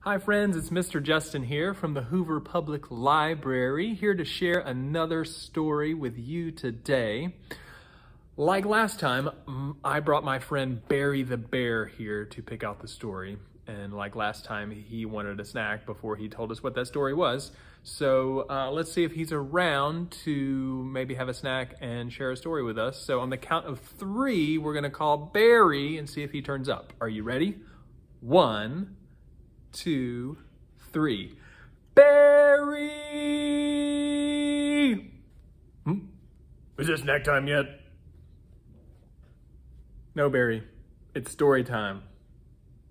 Hi friends, it's Mr. Justin here from the Hoover Public Library, here to share another story with you today. Like last time, I brought my friend Barry the Bear here to pick out the story. And like last time, he wanted a snack before he told us what that story was. So let's see if he's around to maybe have a snack and share a story with us. So on the count of 3, we're gonna call Barry and see if he turns up. Are you ready? 1, 2, 3. Barry! Is it snack time yet? No, Barry. It's story time.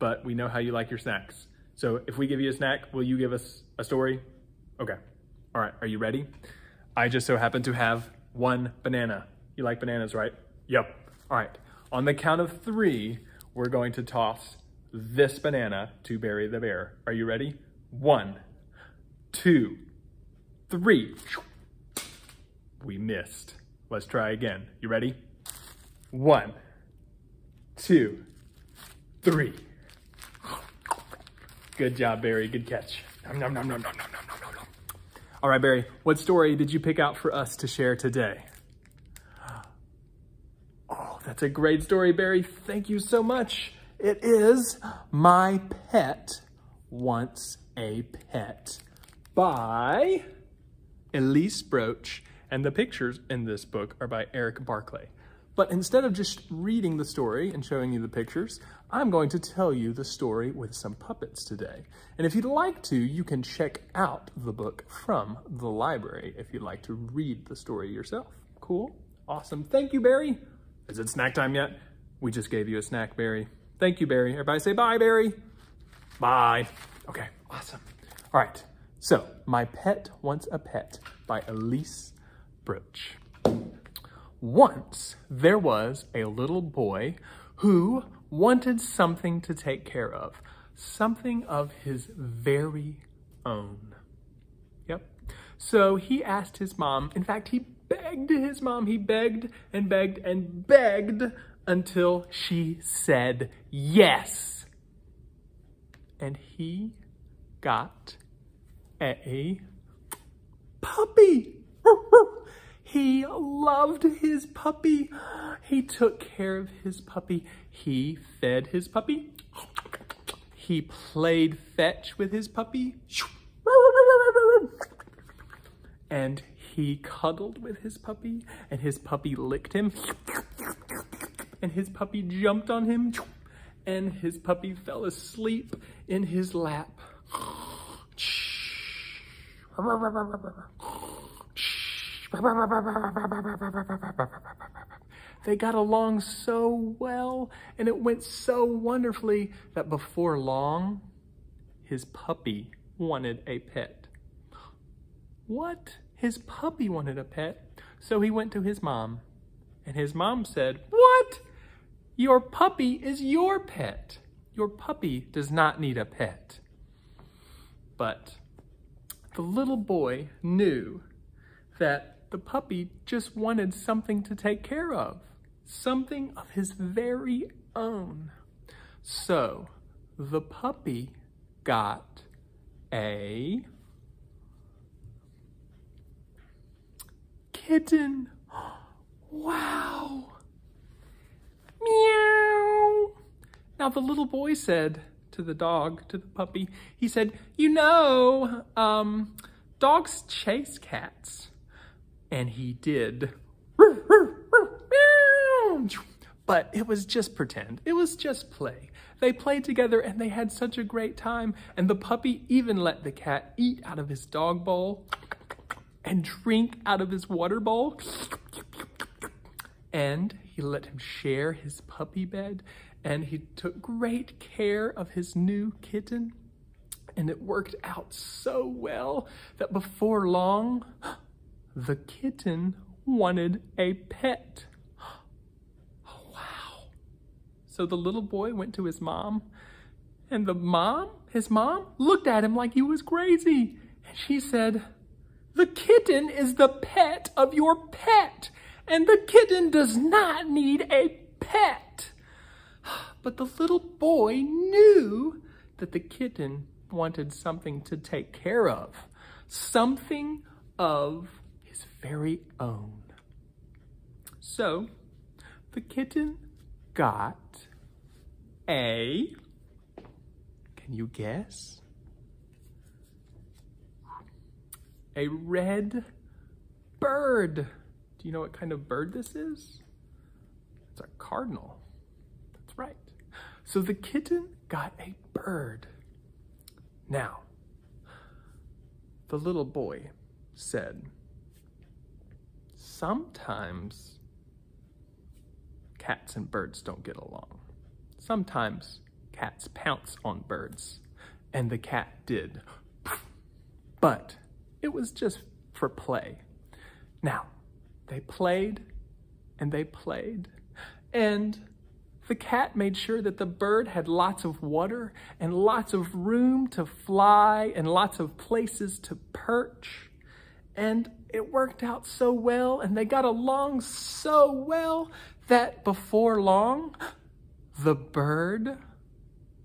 But we know how you like your snacks. So if we give you a snack, will you give us a story? Okay. All right, are you ready? I just so happen to have 1 banana. You like bananas, right? Yep. All right. On the count of 3, we're going to toss this banana to Barry the Bear. Are you ready? 1, 2, 3. We missed. Let's try again. You ready? 1, 2, 3. Good job, Barry. Good catch. Nom, nom, nom, nom, nom, nom, nom, nom, nom. All right, Barry, what story did you pick out for us to share today? Oh, that's a great story, Barry. Thank you so much. It is My Pet Wants a Pet by Elise Broach, and the pictures in this book are by Eric Barclay. But instead of just reading the story and showing you the pictures, I'm going to tell you the story with some puppets today. And if you'd like to, you can check out the book from the library if you'd like to read the story yourself. Cool? Awesome. Thank you, Barry. Is it snack time yet? We just gave you a snack, Barry. Thank you, Barry. Everybody say bye, Barry. Bye. Okay, awesome. All right, so My Pet Wants a Pet by Elise Broach. Once there was a little boy who wanted something to take care of, something of his very own. Yep. So he asked his mom, in fact, he begged his mom, he begged and begged and begged until she said yes. And he got a puppy. He loved his puppy. He took care of his puppy. He fed his puppy. He played fetch with his puppy. And he cuddled with his puppy, and his puppy licked him. And his puppy jumped on him, and his puppy fell asleep in his lap. They got along so well, and it went so wonderfully that before long, his puppy wanted a pet. What? His puppy wanted a pet? So he went to his mom, and his mom said, "What? Your puppy is your pet. Your puppy does not need a pet." But the little boy knew that the puppy just wanted something to take care of, something of his very own. So the puppy got a kitten. Wow. Meow. Now the little boy said to the dog, to the puppy, he said, "You know, dogs chase cats." And he did. But it was just pretend. It was just play. They played together and they had such a great time. And the puppy even let the cat eat out of his dog bowl and drink out of his water bowl. And he let him share his puppy bed. And he took great care of his new kitten. And it worked out so well that before long, the kitten wanted a pet. Oh, wow. So the little boy went to his mom, and his mom looked at him like he was crazy. And she said, "The kitten is the pet of your pet, and the kitten does not need a pet." But the little boy knew that the kitten wanted something to take care of. Something of his very own. So, the kitten got a, can you guess? A red bird. Do you know what kind of bird this is? It's a cardinal. That's right. So the kitten got a bird. Now, the little boy said, sometimes cats and birds don't get along. Sometimes cats pounce on birds, and the cat did. But it was just for play. Now, they played and they played, and the cat made sure that the bird had lots of water and lots of room to fly and lots of places to perch. And it worked out so well, and they got along so well that before long, the bird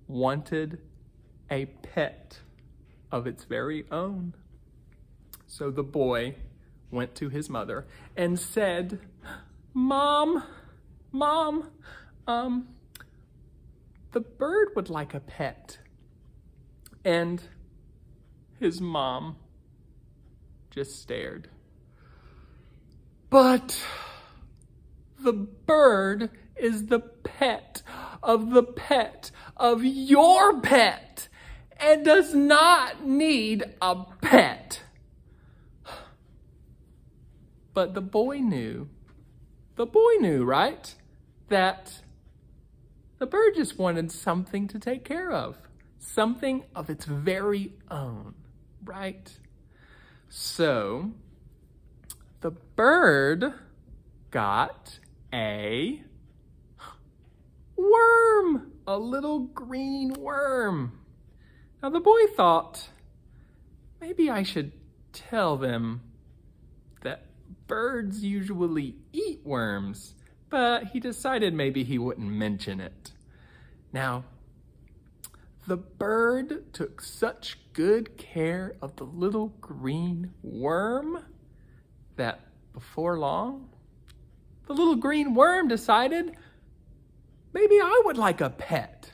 wanted a pet of its very own. So the boy went to his mother and said, Mom, the bird would like a pet. And his mom just stared. But the bird is the pet of your pet and does not need a pet. But the boy knew, right? That the bird just wanted something to take care of. Something of its very own, right? So, the bird got a worm, a little green worm. Now the boy thought, maybe I should tell them that birds usually eat worms, but he decided maybe he wouldn't mention it. Now, the bird took such good care of the little green worm that before long, the little green worm decided, maybe I would like a pet.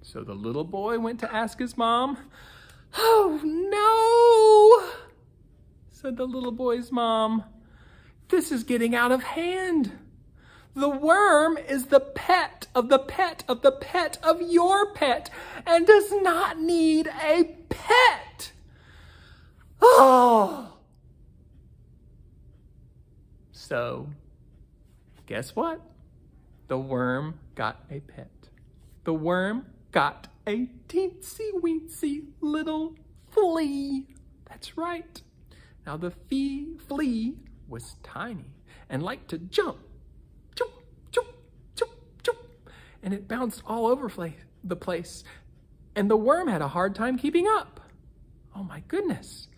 So the little boy went to ask his mom. Oh no, said the little boy's mom. This is getting out of hand. The worm is the pet of the pet of the pet of your pet and does not need a pet. Oh. So, guess what? The worm got a pet. The worm got a teensy-weensy little flea. That's right. Now the flea was tiny and liked to jump. Choop, choop, choop, choop. And it bounced all over the place. And the worm had a hard time keeping up. Oh my goodness.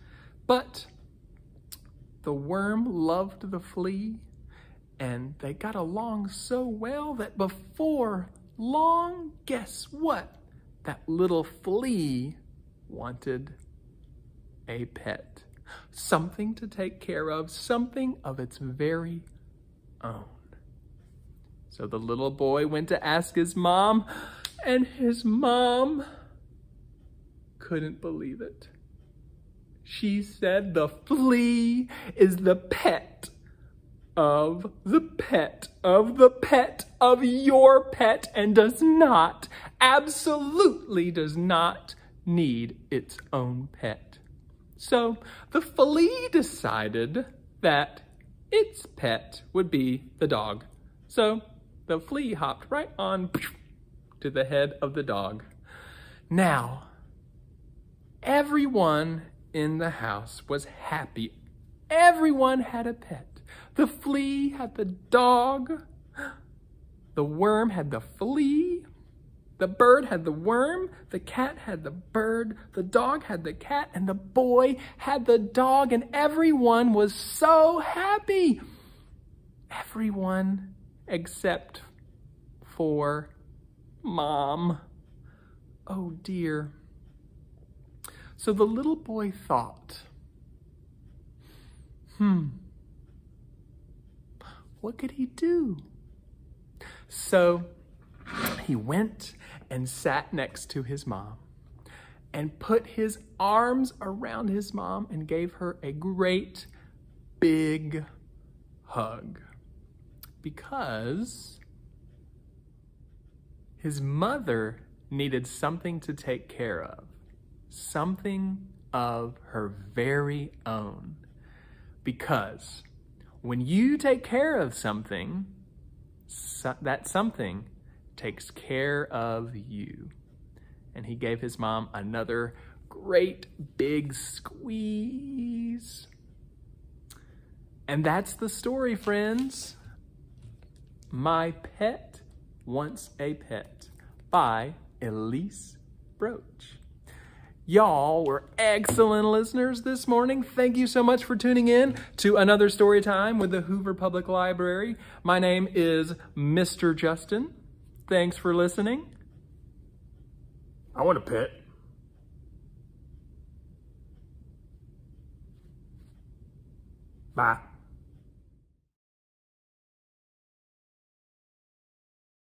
But the worm loved the flea, and they got along so well that before long, guess what? That little flea wanted a pet. Something to take care of, something of its very own. So the little boy went to ask his mom, and his mom couldn't believe it. She said the flea is the pet of the pet of the pet of your pet and does not, absolutely does not need its own pet. So the flea decided that its pet would be the dog. So the flea hopped right on to the head of the dog. Now, everyone in the house was happy. Everyone had a pet. The flea had the dog. The worm had the flea. The bird had the worm. The cat had the bird. The dog had the cat. And the boy had the dog. And everyone was so happy. Everyone except for Mom. Oh dear. So the little boy thought, what could he do? So he went and sat next to his mom and put his arms around his mom and gave her a great big hug, because his mother needed something to take care of, something of her very own. Because when you take care of something, that something takes care of you. And he gave his mom another great big squeeze. And that's the story, friends. My Pet Wants a Pet by Elise Broach. Y'all were excellent listeners this morning. Thank you so much for tuning in to another story time with the Hoover Public Library. My name is Mr. Justin. Thanks for listening. I want a pet. Bye.